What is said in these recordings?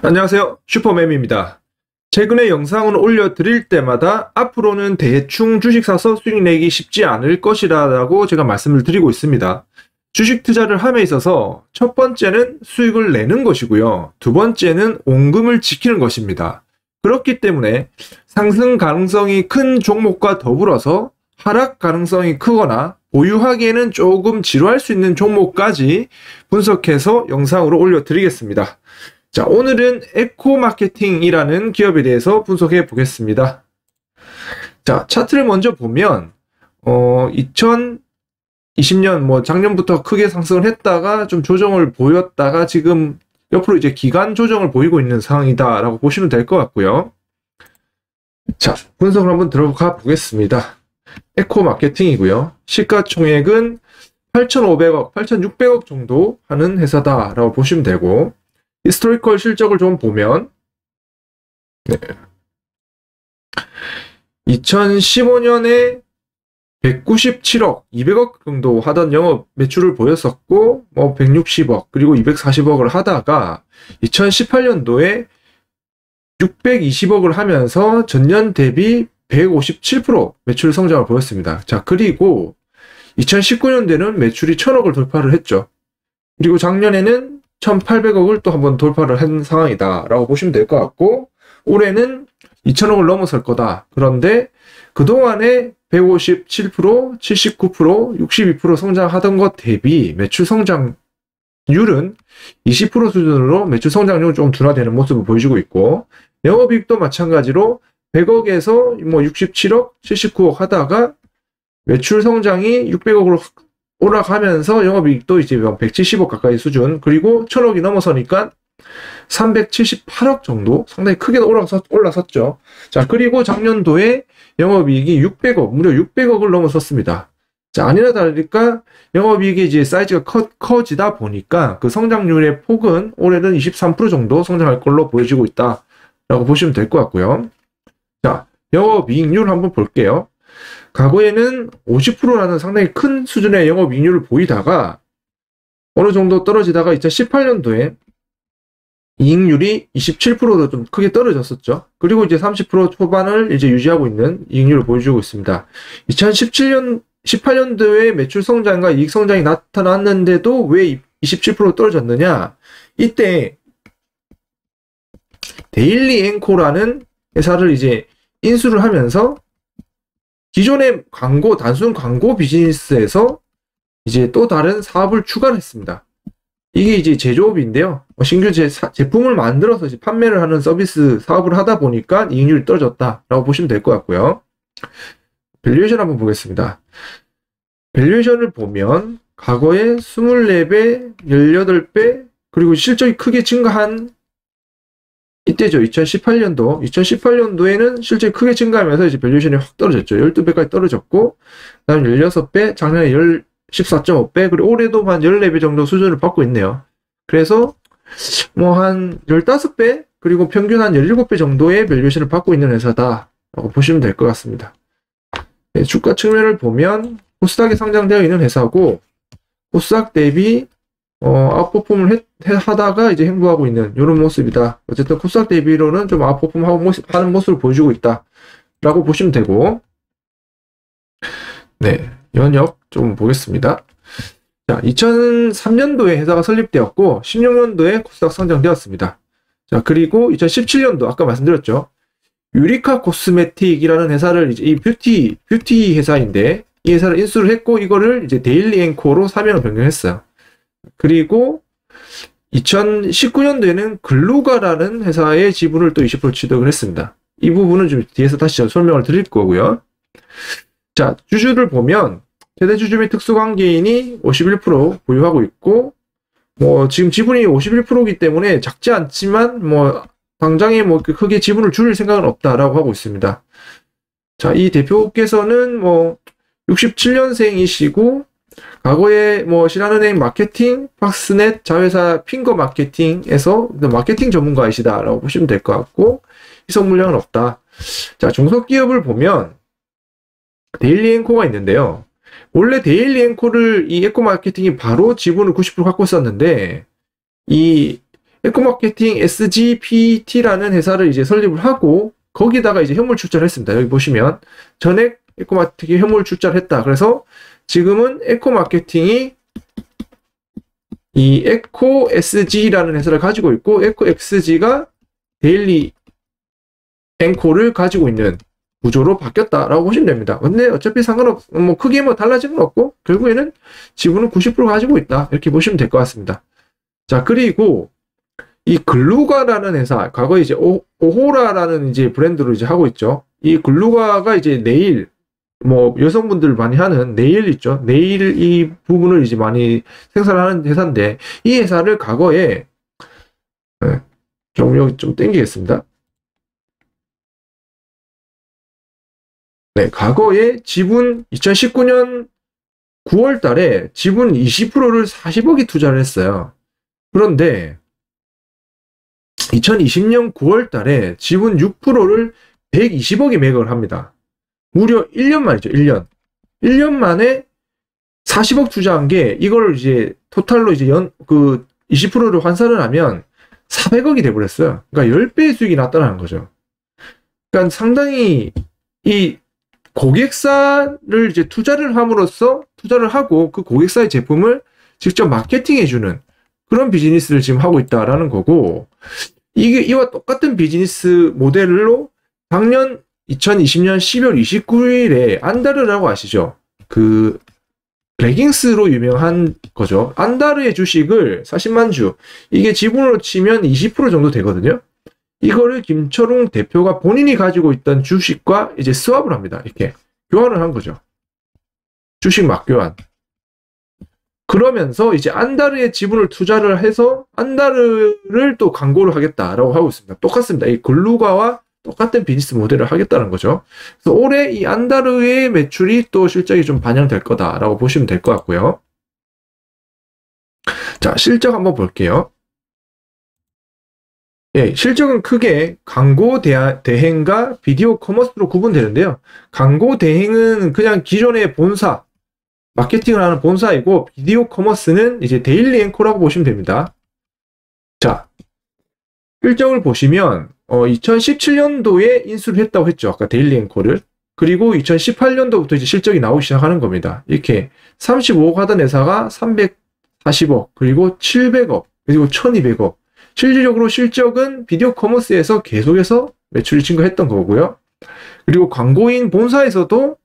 안녕하세요, 슈퍼맨입니다. 최근에 영상을 올려드릴 때마다 앞으로는 대충 주식 사서 수익 내기 쉽지 않을 것이라고 제가 말씀을 드리고 있습니다. 주식 투자를 함에 있어서 첫 번째는 수익을 내는 것이고요. 두 번째는 원금을 지키는 것입니다. 그렇기 때문에 상승 가능성이 큰 종목과 더불어서 하락 가능성이 크거나 보유하기에는 조금 지루할 수 있는 종목까지 분석해서 영상으로 올려드리겠습니다. 자, 오늘은 에코마케팅이라는 기업에 대해서 분석해 보겠습니다. 자, 차트를 먼저 보면 2020년 작년부터 크게 상승을 했다가 좀 조정을 보였다가 지금 옆으로 이제 기간 조정을 보이고 있는 상황이다라고 보시면 될 것 같고요. 자, 분석을 한번 들어가 보겠습니다. 에코마케팅이고요. 시가총액은 8,500억, 8,600억 정도 하는 회사다라고 보시면 되고, 히스토리컬 실적을 좀 보면 2015년에 197억, 200억 정도 하던 영업 매출을 보였었고 160억 그리고 240억을 하다가 2018년도에 620억을 하면서 전년 대비 157% 매출 성장을 보였습니다. 자, 그리고 2019년도에는 매출이 1000억을 돌파를 했죠. 그리고 작년에는 1,800억을 또 한번 돌파를 한 상황이다 라고 보시면 될 것 같고, 올해는 2,000억을 넘어설 거다. 그런데 그동안에 157%, 79%, 62% 성장하던 것 대비 매출 성장률은 20% 수준으로 매출 성장률은 좀 둔화되는 모습을 보여주고 있고, 영업이익도 마찬가지로 100억에서 67억, 79억 하다가 매출 성장이 600억으로 올라가면서 영업이익도 이제 170억 가까이 수준, 그리고 1000억이 넘어서니까 378억 정도 상당히 크게 올라섰죠. 자, 그리고 작년도에 영업이익이 600억, 무려 600억을 넘어섰습니다. 자, 아니나 다르니까 영업이익이 이제 사이즈가 커지다 보니까 그 성장률의 폭은 올해는 23% 정도 성장할 걸로 보여지고 있다라고 보시면 될 것 같고요. 자, 영업이익률 한번 볼게요. 과거에는 50%라는 상당히 큰 수준의 영업이익률을 보이다가 어느 정도 떨어지다가 2018년도에 이익률이 27%로 좀 크게 떨어졌었죠. 그리고 이제 30% 초반을 이제 유지하고 있는 이익률을 보여주고 있습니다. 2018년도에 매출 성장과 이익 성장이 나타났는데도 왜 27% 떨어졌느냐? 이때 데일리 앵코라는 회사를 이제 인수를 하면서 기존의 단순 광고 비즈니스에서 이제 또 다른 사업을 추가를 했습니다. 이게 이제 제조업인데요. 신규 제품을 만들어서 이제 판매를 하는 서비스 사업을 하다 보니까 이익률이 떨어졌다라고 보시면 될 것 같고요. 밸류에이션 한번 보겠습니다. 밸류에이션을 보면 과거에 24배, 18배, 그리고 실적이 크게 증가한 이때죠. 2018년도에는 실제 크게 증가하면서 이제 밸류에이션이 확 떨어졌죠. 12배까지 떨어졌고, 그 다음 16배, 작년에 14.5배, 그리고 올해도 한 14배 정도 수준을 받고 있네요. 그래서 한 15배, 그리고 평균 한 17배 정도의 밸류에이션을 받고 있는 회사다라고 보시면 될 것 같습니다. 네, 주가 측면을 보면 코스닥에 상장되어 있는 회사고, 코스닥 대비 아웃퍼폼을 하다가 이제 행보하고 있는 이런 모습이다. 어쨌든 코스닥 대비로는 좀 아웃퍼폼 하는 모습을 보여주고 있다 라고 보시면 되고, 네, 연역 좀 보겠습니다. 자, 2003년도에 회사가 설립되었고 16년도에 코스닥 상장되었습니다. 자, 그리고 2017년도 아까 말씀드렸죠. 유리카 코스메틱이라는 회사를 이제 이 뷰티 회사인데, 이 회사를 인수를 했고 이거를 이제 데일리 앵코로 사명을 변경했어요. 그리고 2019년도에는 글루가라는 회사의 지분을 또 20% 취득을 했습니다. 이 부분은 좀 뒤에서 다시 설명을 드릴 거고요. 자, 주주를 보면 최대 주주 및 특수관계인이 51% 보유하고 있고, 지금 지분이 51%이기 때문에 작지 않지만 당장에 크게 지분을 줄일 생각은 없다라고 하고 있습니다. 자, 이 대표께서는 67년생이시고 과거에 신한은행 마케팅, 팍스넷, 자회사 핑거 마케팅에서 마케팅 전문가이시다라고 보시면 될 것 같고, 희석 물량은 없다. 자, 종속기업을 보면 데일리 앵코가 있는데요. 원래 데일리 앵코를 이 에코마케팅이 바로 지분을 90% 갖고 있었는데, 이 에코마케팅 SGPT라는 회사를 이제 설립을 하고 거기다가 이제 현물 출자를 했습니다. 여기 보시면 전액 에코마케팅이 현물 출자를 했다. 그래서 지금은 에코마케팅이 이 에코 SG라는 회사를 가지고 있고 에코 XG가 데일리 앵코를 가지고 있는 구조로 바뀌었다라고 보시면 됩니다. 근데 어차피 뭐 크게 뭐 달라진 건 없고 결국에는 지분은 90% 가지고 있다. 이렇게 보시면 될 것 같습니다. 자, 그리고 이 글루가라는 회사, 과거에 이제 오호라라는 이제 브랜드로 이제 하고 있죠. 이 글루가가 이제 네일, 뭐 여성분들 많이 하는 네일 있죠. 네일 이 부분을 이제 많이 생산하는 회사인데 이 회사를 과거에 여기 좀 땡기겠습니다. 네, 과거에 지분 2019년 9월 달에 지분 20%를 40억이 투자를 했어요. 그런데 2020년 9월 달에 지분 6%를 120억에 매각을 합니다. 무려 1년 만이죠, 1년. 1년 만에 40억 투자한 게 이걸 이제 토탈로 이제 20%를 환산을 하면 400억이 돼버렸어요. 그러니까 10배의 수익이 났다는 거죠. 그러니까 상당히 이 고객사를 이제 투자를 함으로써 투자를 하고 그 고객사의 제품을 직접 마케팅해주는 그런 비즈니스를 지금 하고 있다라는 거고, 이게 이와 똑같은 비즈니스 모델로 작년 2020년 12월 29일에 안다르라고 아시죠? 그 레깅스로 유명한 거죠. 안다르의 주식을 40만 주, 이게 지분으로 치면 20% 정도 되거든요. 이거를 김철웅 대표가 본인이 가지고 있던 주식과 이제 스왑을 합니다. 이렇게 교환을 한 거죠. 주식 맞교환. 그러면서 이제 안다르의 지분을 투자를 해서 안다르를 또 광고를 하겠다라고 하고 있습니다. 똑같습니다. 이 글루가와 똑같은 비즈니스 모델을 하겠다는 거죠. 그래서 올해 이 안다르의 매출이 또 실적이 좀 반영될 거다라고 보시면 될 것 같고요. 자, 실적 한번 볼게요. 예, 실적은 크게 광고 대행과 비디오 커머스로 구분되는데요. 광고 대행은 그냥 기존의 본사, 마케팅을 하는 본사이고, 비디오 커머스는 이제 데일리 앵커라고 보시면 됩니다. 자, 실적을 보시면 2017년도에 인수를 했다고 했죠. 아까 데일리 앵커를. 그리고 2018년도부터 이제 실적이 나오기 시작하는 겁니다. 이렇게 35억 하던 회사가 340억, 그리고 700억, 그리고 1200억. 실질적으로 실적은 비디오 커머스에서 계속해서 매출이 증가했던 거고요. 그리고 광고인 본사에서도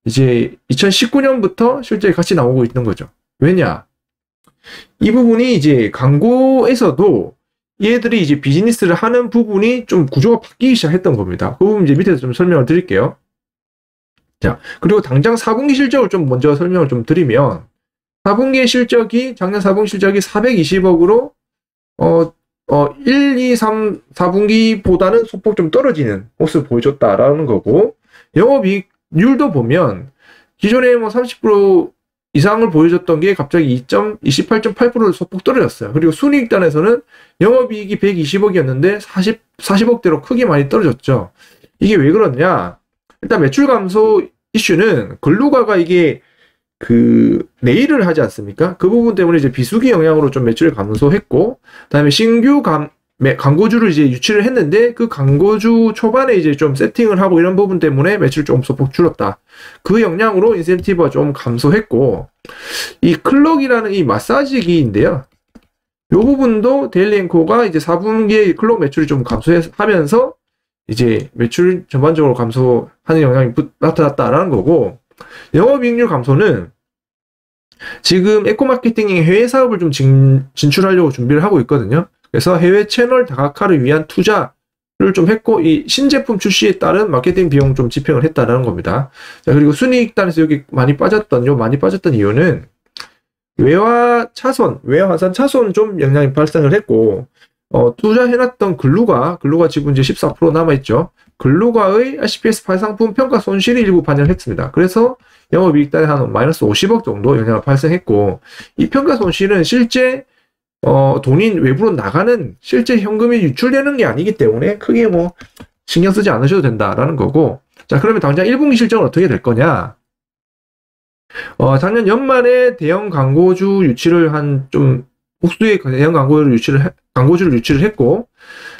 이제 2019년부터 실적이 같이 나오고 있는 거죠. 왜냐? 이 부분이 이제 광고에서도 얘들이 이제 비즈니스를 하는 부분이 좀 구조가 바뀌기 시작했던 겁니다. 그 부분 이제 밑에서 좀 설명을 드릴게요. 자, 그리고 당장 4분기 실적을 좀 먼저 설명을 좀 드리면, 4분기의 실적이, 작년 4분기 실적이 420억으로, 1, 2, 3, 4분기보다는 소폭 좀 떨어지는 모습을 보여줬다라는 거고, 영업이익률도 보면 기존에 뭐 30% 이상을 보여줬던 게 갑자기 28.8%를 소폭 떨어졌어요. 그리고 순이익단에서는 영업이익이 120억이었는데 40억대로 크게 많이 떨어졌죠. 이게 왜 그러냐? 일단 매출 감소 이슈는 글루가가 이게 네일을 하지 않습니까? 그 부분 때문에 이제 비수기 영향으로 좀 매출이 감소했고, 그다음에 신규 광고주를 이제 유치를 했는데 그 광고주 초반에 이제 좀 세팅을 하고 이런 부분 때문에 매출이 좀 소폭 줄었다. 그 영향으로 인센티브가 좀 감소했고, 이 클럭이라는 이 마사지기인데요. 이 부분도 데일리 앵커가 이제 4분기에 클럭 매출이 좀 감소하면서 이제 매출 전반적으로 감소하는 영향이 나타났다라는 거고, 영업이익률 감소는 지금 에코마케팅이 해외 사업을 좀 진출하려고 준비를 하고 있거든요. 그래서 해외 채널 다각화를 위한 투자를 좀 했고, 이 신제품 출시에 따른 마케팅 비용 좀 집행을 했다라는 겁니다. 자, 그리고 순이익단에서 여기 많이 빠졌던 이유는 외화 환산 차손 좀 영향이 발생을 했고, 투자해놨던 글루가 지분 이제 14% 남아있죠. 글루가의 RCPS 발상품 평가 손실이 일부 반영했습니다. 그래서 영업이익단에 한 마이너스 50억 정도 영향을 발생했고, 이 평가 손실은 실제 돈이 외부로 나가는 실제 현금이 유출되는 게 아니기 때문에 크게 뭐 신경 쓰지 않으셔도 된다라는 거고. 자, 그러면 당장 1분기 실적은 어떻게 될 거냐? 작년 연말에 대형 광고주 유치를 좀 복수의 대형 광고주를 유치를 했고,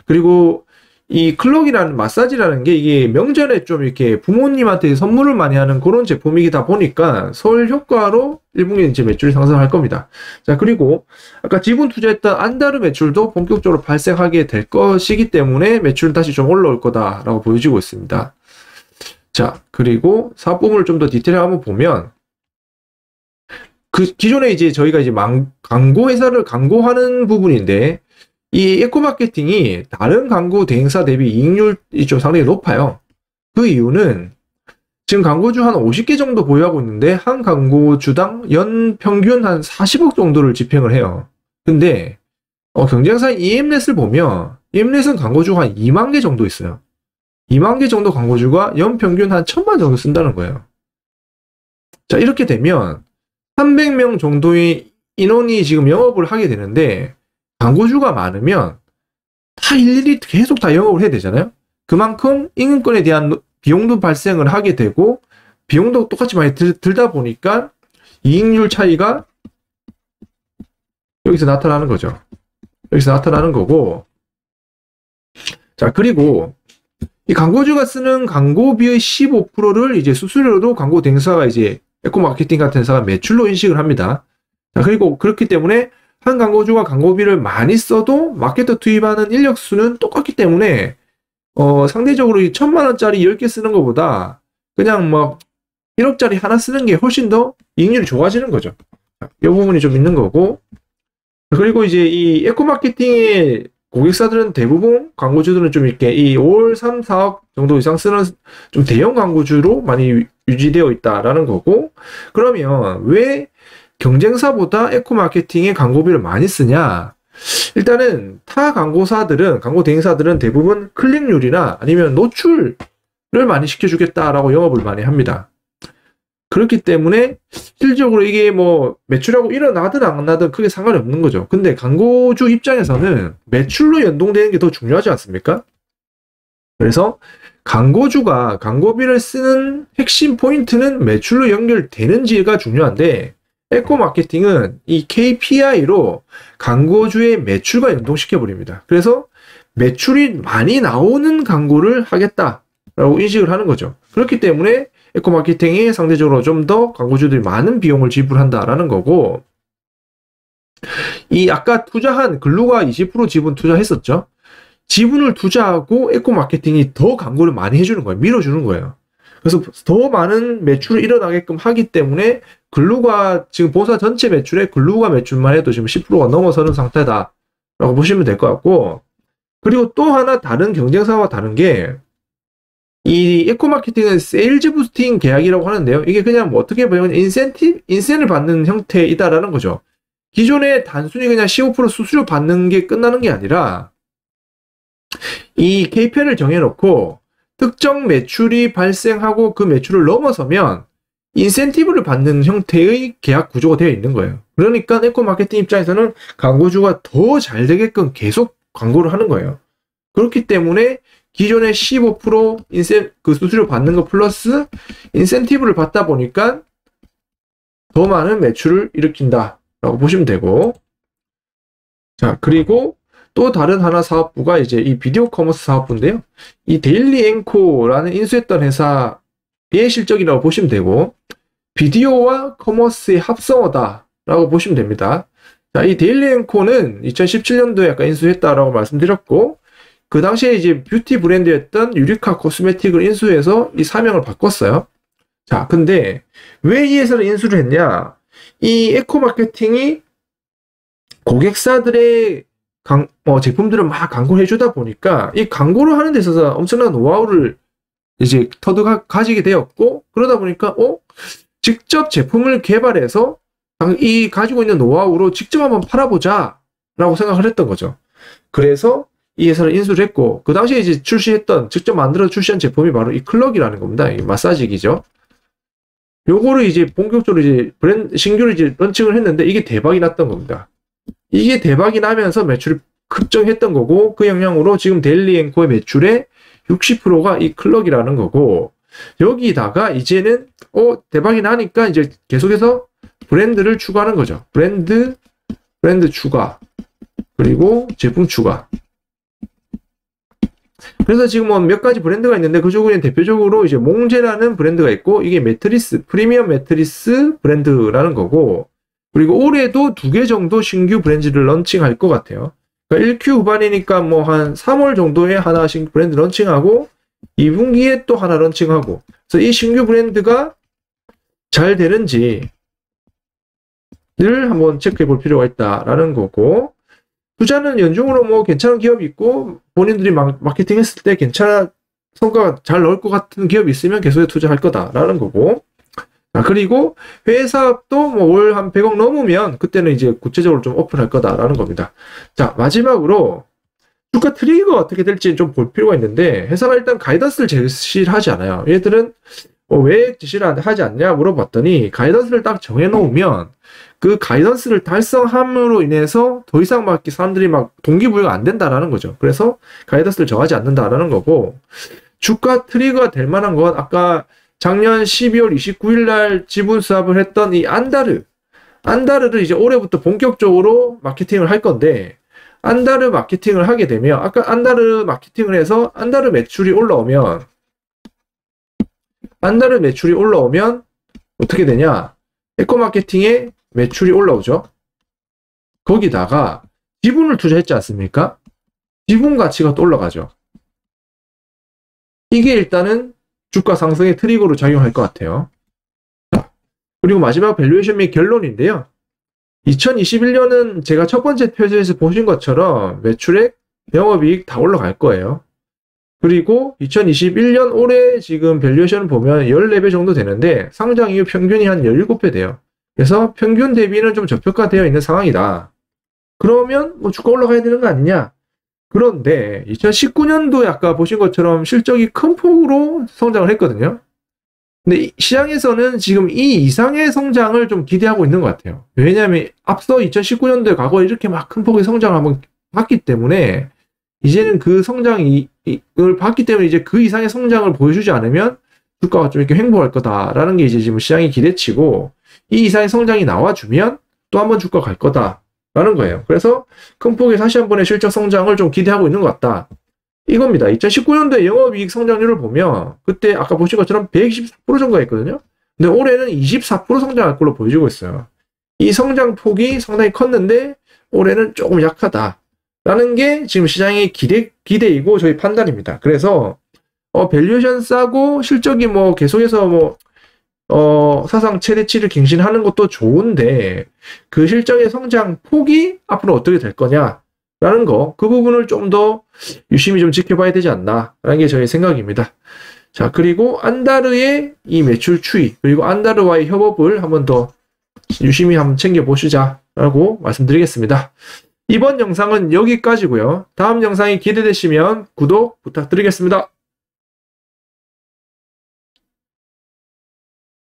그리고 이 클럭이라는 마사지라는 게 이게 명절에 좀 이렇게 부모님한테 선물을 많이 하는 그런 제품이다 보니까 설 효과로 1분기 이제 매출이 상승할 겁니다. 자, 그리고 아까 지분 투자했던 안다르 매출도 본격적으로 발생하게 될 것이기 때문에 매출은 다시 좀 올라올 거다라고 보여지고 있습니다. 자, 그리고 사업 부분을 좀 더 디테일하게 한번 보면, 그 기존에 이제 저희가 이제 광고 회사를 광고하는 부분인데, 이 에코마케팅이 다른 광고 대행사 대비 이익률이 좀 상당히 높아요. 그 이유는 지금 광고주 한 50개 정도 보유하고 있는데 한 광고주당 연 평균 한 40억 정도를 집행을 해요. 근데 경쟁사인 EM넷을 보면 EM넷은 광고주가 한 2만 개 정도 있어요. 2만 개 정도 광고주가 연 평균 한 1000만 정도 쓴다는 거예요. 자, 이렇게 되면 300명 정도의 인원이 지금 영업을 하게 되는데, 광고주가 많으면 다 일일이 계속 다 영업을 해야 되잖아요. 그만큼 임금권에 대한 비용도 발생을 하게 되고, 비용도 똑같이 많이 들다 보니까 이익률 차이가 여기서 나타나는 거죠. 여기서 나타나는 거고, 자, 그리고 이 광고주가 쓰는 광고비의 15%를 이제 수수료로 광고 대행사가 이제 에코마케팅 같은 회사가 매출로 인식을 합니다. 자, 그리고 그렇기 때문에 한 광고주가 광고비를 많이 써도 마케터 투입하는 인력 수는 똑같기 때문에 상대적으로 1000만 원짜리 10개 쓰는 것보다 그냥 뭐 1억짜리 하나 쓰는 게 훨씬 더 이익률이 좋아지는 거죠. 이 부분이 좀 있는 거고, 그리고 이제 이 에코마케팅의 고객사들은 대부분 광고주들은 좀 이렇게 이 5월 3, 4억 정도 이상 쓰는 좀 대형 광고주로 많이 유지되어 있다라는 거고, 그러면 왜 경쟁사보다 에코마케팅에 광고비를 많이 쓰냐? 일단은 타 광고사들은, 광고 대행사들은 대부분 클릭률이나 아니면 노출을 많이 시켜주겠다라고 영업을 많이 합니다. 그렇기 때문에 실질적으로 이게 뭐 매출하고 일어나든 안 나든 크게 상관이 없는 거죠. 근데 광고주 입장에서는 매출로 연동되는 게 더 중요하지 않습니까? 그래서 광고주가 광고비를 쓰는 핵심 포인트는 매출로 연결되는지가 중요한데, 에코마케팅은 이 KPI로 광고주의 매출과 연동시켜 버립니다. 그래서 매출이 많이 나오는 광고를 하겠다라고 인식을 하는 거죠. 그렇기 때문에 에코마케팅이 상대적으로 좀 더 광고주들이 많은 비용을 지불한다라는 거고, 이 아까 투자한 글루가 20% 지분 투자했었죠. 지분을 투자하고 에코마케팅이 더 광고를 많이 해주는 거예요. 밀어주는 거예요. 그래서 더 많은 매출이 일어나게끔 하기 때문에 글루가 지금 본사 전체 매출에 글루가 매출만 해도 지금 10%가 넘어서는 상태다라고 보시면 될 것 같고, 그리고 또 하나 다른 경쟁사와 다른 게, 이 에코마케팅은 세일즈 부스팅 계약이라고 하는데요. 이게 그냥 뭐 어떻게 보면 인센을 받는 형태이다라는 거죠. 기존에 단순히 그냥 15% 수수료 받는 게 끝나는 게 아니라 이 KPI를 정해놓고 특정 매출이 발생하고 그 매출을 넘어서면 인센티브를 받는 형태의 계약 구조가 되어 있는 거예요. 그러니까 에코마케팅 입장에서는 광고주가 더 잘 되게끔 계속 광고를 하는 거예요. 그렇기 때문에 기존에 15% 그 수수료 받는 거 플러스 인센티브를 받다 보니까 더 많은 매출을 일으킨다라고 보시면 되고, 자, 그리고 또 다른 하나 사업부가 이제 이 비디오 커머스 사업부인데요. 이 데일리 앵코라는 인수했던 회사의 실적이라고 보시면 되고, 비디오와 커머스의 합성어다라고 보시면 됩니다. 자, 이 데일리 앵코는 2017년도에 약간 인수했다라고 말씀드렸고, 그 당시에 이제 뷰티 브랜드였던 유리카 코스메틱을 인수해서 이 사명을 바꿨어요. 자, 근데 왜 이 회사를 인수를 했냐? 이 에코마케팅이 고객사들의 제품들을 막 광고를 해주다 보니까 이 광고를 하는 데 있어서 엄청난 노하우를 이제 가지게 되었고, 그러다 보니까 직접 제품을 개발해서 이 가지고 있는 노하우로 직접 한번 팔아보자 라고 생각을 했던 거죠. 그래서 이 회사를 인수를 했고, 그 당시에 이제 직접 만들어 출시한 제품이 바로 이 클럭이라는 겁니다. 이 마사지기죠. 요거를 이제 본격적으로 이제 신규로 이제 런칭을 했는데 이게 대박이 났던 겁니다. 이게 대박이 나면서 매출이 급증했던 거고, 그 영향으로 지금 데일리 앵코의 매출의 60%가 이 클럭이라는 거고, 여기다가 이제는 대박이 나니까 이제 계속해서 브랜드를 추구하는 거죠. 브랜드 브랜드 추가, 그리고 제품 추가. 그래서 지금 뭐 몇 가지 브랜드가 있는데 그 중에 대표적으로 이제 몽제라는 브랜드가 있고, 이게 매트리스, 프리미엄 매트리스 브랜드라는 거고, 그리고 올해도 2개 정도 신규 브랜드를 런칭할 것 같아요. 그러니까 1Q 후반이니까 뭐 한 3월 정도에 하나 신규 브랜드 런칭하고 2분기에 또 하나 런칭하고. 그래서 이 신규 브랜드가 잘 되는지를 한번 체크해 볼 필요가 있다라는 거고, 투자는 연중으로 뭐 괜찮은 기업이 있고 본인들이 마케팅 했을 때 괜찮아 성과가 잘 나올 것 같은 기업이 있으면 계속해 투자할 거다라는 거고. 그리고 회계 사업도 뭐 월 한 100억 넘으면 그때는 이제 구체적으로 좀 오픈할 거다라는 겁니다. 자, 마지막으로 주가 트리거가 어떻게 될지 좀 볼 필요가 있는데, 회사가 일단 가이던스를 제시를 하지 않아요. 얘들은 왜 제시를 하지 않냐 물어봤더니, 가이던스를 딱 정해놓으면 그 가이던스를 달성함으로 인해서 더 이상 막 사람들이 막 동기부여가 안 된다라는 거죠. 그래서 가이던스를 정하지 않는다라는 거고, 주가 트리거가 될 만한 건 아까 작년 12월 29일 날 지분 수합을 했던 이 안다르를 이제 올해부터 본격적으로 마케팅을 할 건데, 안다르 마케팅을 하게 되면, 아까 안다르 마케팅을 해서 안다르 매출이 올라오면 어떻게 되냐? 에코 마케팅에 매출이 올라오죠. 거기다가 지분을 투자했지 않습니까? 지분 가치가 또 올라가죠. 이게 일단은 주가 상승의 트리거로 작용할 것 같아요. 그리고 마지막 밸류에이션 및 결론인데요. 2021년은 제가 첫 번째 표지에서 보신 것처럼 매출액, 영업이익 다 올라갈 거예요. 그리고 2021년 올해 지금 밸류에이션을 보면 14배 정도 되는데, 상장 이후 평균이 한 17배 돼요. 그래서 평균 대비는 좀 저평가되어 있는 상황이다. 그러면 뭐 주가 올라가야 되는 거 아니냐? 그런데 2019년도에 아까 보신 것처럼 실적이 큰 폭으로 성장을 했거든요. 근데 시장에서는 지금 이 이상의 성장을 좀 기대하고 있는 것 같아요. 왜냐하면 앞서 2019년도에 과거에 이렇게 막 큰 폭의 성장을 한번 봤기 때문에, 이제는 그 성장을 봤기 때문에 이제 그 이상의 성장을 보여주지 않으면 주가가 좀 이렇게 횡보할 거다라는 게 이제 지금 시장의 기대치고, 이 이상의 성장이 나와주면 또 한번 주가가 갈 거다라는 거예요. 그래서 큰 폭의 다시 한 번의 실적 성장을 좀 기대하고 있는 것 같다. 이겁니다. 2019년도에 영업이익 성장률을 보면 그때 아까 보신 것처럼 124% 증가했거든요. 근데 올해는 24% 성장할 걸로 보여지고 있어요. 이 성장 폭이 상당히 컸는데 올해는 조금 약하다라는 게 지금 시장의 기대이고 저희 판단입니다. 그래서 밸류에이션 싸고 실적이 뭐 계속해서 사상 최대치를 갱신하는 것도 좋은데, 그 실적의 성장 폭이 앞으로 어떻게 될 거냐라는 거, 그 부분을 좀 더 유심히 좀 지켜봐야 되지 않나라는 게 저희 생각입니다. 자, 그리고 안다르의 이 매출 추이, 그리고 안다르와의 협업을 한번 더 유심히 한번 챙겨보시자라고 말씀드리겠습니다. 이번 영상은 여기까지고요. 다음 영상이 기대되시면 구독 부탁드리겠습니다.